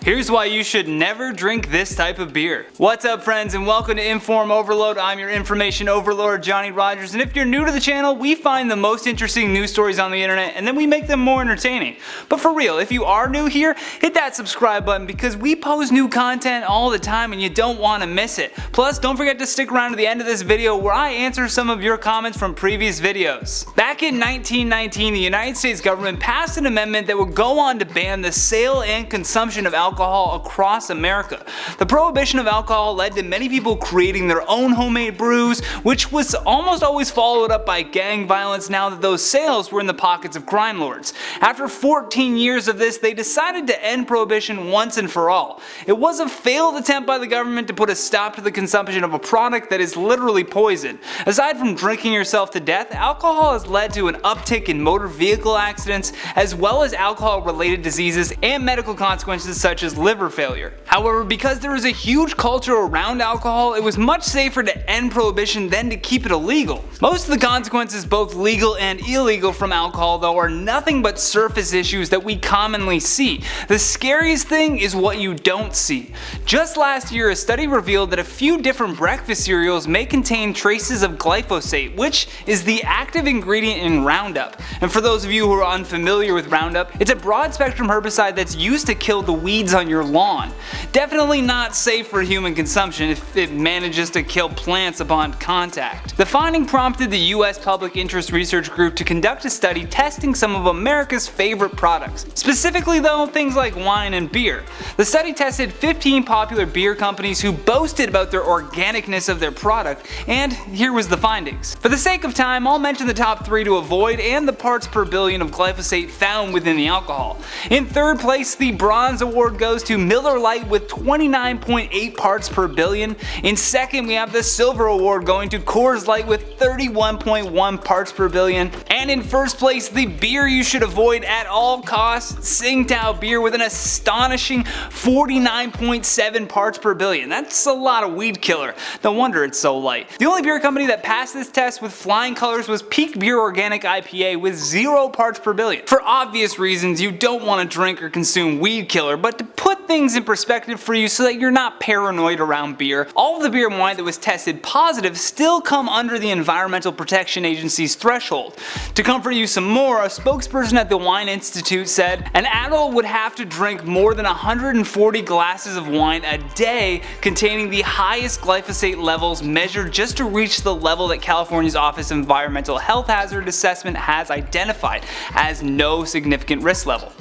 Here's why you should never drink this type of beer. What's up friends, and welcome to InformOverload. I'm your information overlord, Johnny Rogers, and if you're new to the channel, we find the most interesting news stories on the internet and then we make them more entertaining. But for real, if you are new here, hit that subscribe button because we post new content all the time and you don't want to miss it. Plus, don't forget to stick around to the end of this video where I answer some of your comments from previous videos. Back in 1919, the United States government passed an amendment that would go on to ban the sale and consumption of alcohol across America. The prohibition of alcohol led to many people creating their own homemade brews, which was almost always followed up by gang violence now that those sales were in the pockets of crime lords. After 14 years of this, they decided to end prohibition once and for all. It was a failed attempt by the government to put a stop to the consumption of a product that is literally poison. Aside from drinking yourself to death, alcohol has led to an uptick in motor vehicle accidents, as well as alcohol-related diseases and medical consequences such as liver failure. However, because there is a huge culture around alcohol, it was much safer to end prohibition than to keep it illegal. Most of the consequences, both legal and illegal, from alcohol though are nothing but surface issues that we commonly see. The scariest thing is what you don't see. Just last year, a study revealed that a few different breakfast cereals may contain traces of glyphosate, which is the active ingredient in Roundup. And for those of you who are unfamiliar with Roundup, it's a broad spectrum herbicide that's used to kill the weeds on your lawn. Definitely not safe for human consumption if it manages to kill plants upon contact. The finding prompted the US Public Interest Research Group to conduct a study testing some of America's favorite products. Specifically though, things like wine and beer. The study tested 15 popular beer companies who boasted about their organicness of their product, and here was the findings. For the sake of time, I'll mention the top 3 to avoid and the parts per billion of glyphosate found within the alcohol. In third place, the bronze award goes to Miller Lite with 29.8 parts per billion. In second, we have the silver award going to Coors Light with 31.1 parts per billion. And in first place, the beer you should avoid at all costs, Tsingtao beer with an astonishing 49.7 parts per billion. That's a lot of weed killer. No wonder it's so light. The only beer company that passed this test with flying colors was Peak Beer Organic IPA with 0 parts per billion. For obvious reasons, you don't want to drink or consume weed killer, but to put things in perspective for you so that you're not paranoid around beer, all of the beer and wine that was tested positive still come under the Environmental Protection Agency's threshold. To comfort you some more, a spokesperson at the Wine Institute said, an adult would have to drink more than 140 glasses of wine a day containing the highest glyphosate levels measured just to reach the level that California's Office of Environmental Health Hazard Assessment has identified as no significant risk level.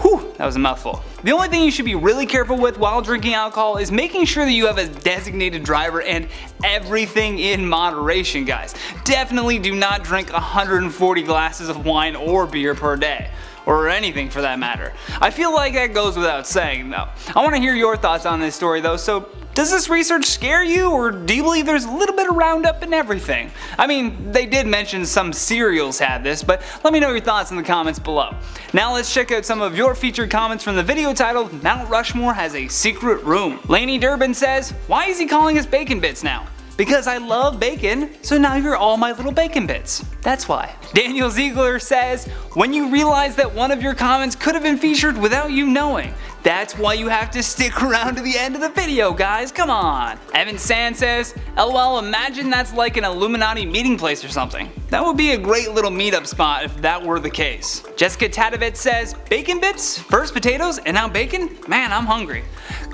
Whew, that was a mouthful. The only thing you should be really careful with while drinking alcohol is making sure that you have a designated driver and everything in moderation, guys. Definitely do not drink 140 glasses of wine or beer per day. Or anything for that matter. I feel like that goes without saying though. I want to hear your thoughts on this story though, so does this research scare you, or do you believe there's a little bit of Roundup in everything? I mean, they did mention some cereals had this, but let me know your thoughts in the comments below. Now let's check out some of your featured comments from the video titled Mount Rushmore Has a Secret Room. Lainey Durbin says, why is he calling us bacon bits now? Because I love bacon, so now you're all my little bacon bits. That's why. Daniel Ziegler says, when you realize that one of your comments could have been featured without you knowing. That's why you have to stick around to the end of the video, guys, come on. Evan Sand says, LOL, imagine that's like an Illuminati meeting place or something. That would be a great little meetup spot if that were the case. Jessica Tadovitz says, bacon bits? First potatoes and now bacon? Man, I'm hungry.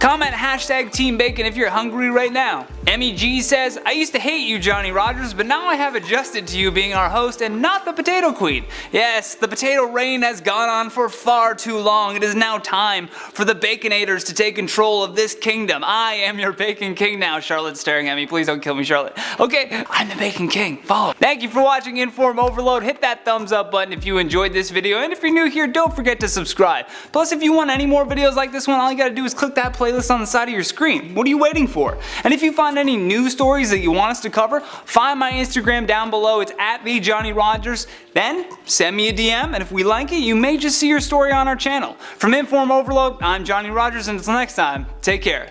Comment hashtag Team Bacon if you're hungry right now. Emmy G says, I used to hate you, Johnny Rogers, but now I have adjusted to you being our host and not the potato queen. Yes, the potato reign has gone on for far too long. It is now time for the Baconators to take control of this kingdom. I am your Bacon King now. Charlotte's staring at me. Please don't kill me, Charlotte. Okay, I'm the Bacon King. Follow. Thank you for watching Inform Overload. Hit that thumbs up button if you enjoyed this video, and if you're new here, don't forget to subscribe. Plus, if you want any more videos like this one, all you gotta do is click that playlist on the side of your screen. What are you waiting for? And if you find any news stories that you want us to cover, find my Instagram down below. It's @TheJohnnyRogers. Then send me a DM, and if we like it, you may just see your story on our channel. From Inform Overload, I'm Johnny Rogers, and until next time, take care.